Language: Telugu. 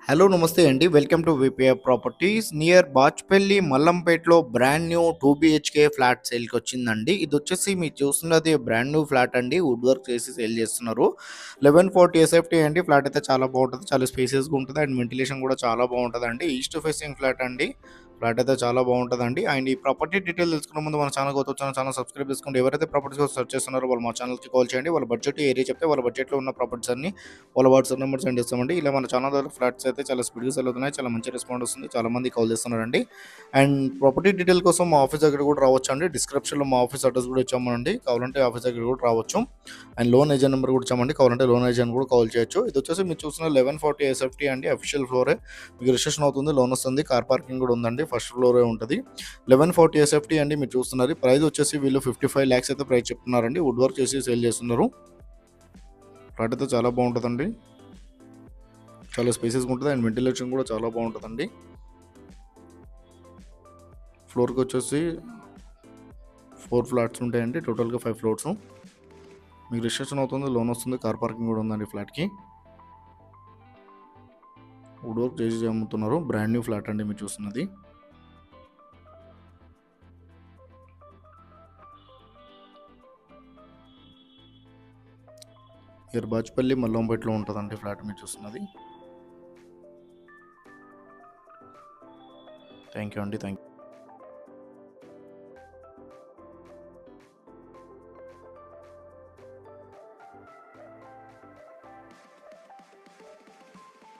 హలో నమస్తే అండి. Welcome to VPR properties near Bachupally మల్లంపేటలో బ్రాండ్ న్యూ 2 బీహెచ్‌కే ఫ్లాట్ సేల్‌కొచ్చిందండి. ఇదొచ్చేసి మీరు చూస్తున్నది బ్రాండ్ న్యూ ఫ్లాట్ అండి. వుడ్ వర్క్ చేసి సేల్ చేస్తున్నారు. 1140 ఎస్ఎఫ్టీ అండి. ఫ్లాట్ అయితే చాలా బావుంటది. చాలా స్పేసియస్‌గా ఉంటది. అండ్ వెంటిలేషన్ కూడా చాలా బావుంటదండి. ఈస్ట్ ఫేసింగ్ ఫ్లాట్ అండి. ఫ్లాట్ అయితే చాలా బావుంటదండి. అండ్ ఈ ప్రాపర్టీ డీటెయిల్ తెలుసుకునే ముందు మన ఛానల్ కొత్త వచ్చిన ఛానల్ సబ్స్క్రైబ్ చేసుకోండి. ఎవరైతే ప్రాపర్టీస్ కోసం సెర్చ్ చేస్తున్నారో వాళ్ళు మా ఛానల్‌కి కాల్ చేయండి. వాళ్ళ బడ్జెట్ ఏరియా చెప్తే వాళ్ళ బడ్జెట్‌లో ఉన్న ప్రాపర్టీస్ అన్ని వాళ్ళ వాట్సాప్ నెంబర్ సెండ్ చేస్తామండి. ఇలా మన ఛానల్ ద్వారా ఫ్లాట్స్ అయితే చాలా స్పీడ్‌గా సెల్ అవుతున్నాయి. చాలా మంచి రెస్పాండ్ వస్తుంది. చాలా మంది కాల్ చేస్తున్నారండి. అండ్ ప్రాపర్టీ డీటెయిల్ కోసం మా ఆఫీస్ దగ్గర కూడా రావచ్చండి. డిస్క్రిప్షన్‌లో మా ఆఫీస్ అడ్రస్ కూడా ఇచ్చామండి. కావాలంటే ఆఫీస్ దగ్గర కూడా రావచ్చు. అండ్ లోన్ ఏజెంట్ నెంబర్ కూడా ఇచ్చామండి. కావాలంటే లోన్ ఏజెంట్ కూడా కాల్ చేయొచ్చు. ఇది వచ్చేసి మీరు చూస్తున్న 1140 ఎస్ఎఫ్టీ అండి. అఫీషియల్ ఫ్లోరే. మీకు రిజిస్ట్రేషన్ అవుతుంది. లోన్ వస్తుంది. కార్ పార్కింగ్ కూడా ఉందండి. ఫస్ట్ ఫ్లోరే ఉంటది. 1140 ఎస్ఎఫ్టీ అండి మీరు చూస్తున్నది. ప్రైస్ వచ్చేసి వీళ్ళు 55 లాక్స్ అయితే ప్రైస్ చెప్తున్నారండి. వుడ్ వర్క్ చేసి సేల్ చేస్తున్నారు. ఫ్లాట్ అయితే చాలా బాగుంటుందండి. చాలా స్పేసెస్గా ఉంటుంది. అండ్ వెంటిలేషన్ కూడా చాలా బాగుంటుందండి. ఫ్లోర్కి వచ్చేసి 4 ఫ్లాట్స్ ఉంటాయండి. టోటల్గా 5 ఫ్లోర్స్. మీకు రిజిస్ట్రేషన్ అవుతుంది. లోన్ వస్తుంది. కార్ పార్కింగ్ కూడా ఉందండి ఫ్లాట్కి. వుడ్ వర్క్ చేసి అమ్ముతున్నారు. బ్రాండ్ న్యూ ఫ్లాట్ అండి మీరు చూస్తున్నది. నియర్ బాచ్పల్లి మల్లంపేటలో ఉంటుందండి ఫ్లాట్ మీరు చూస్తున్నది. థ్యాంక్ యూ అండి. Thank you.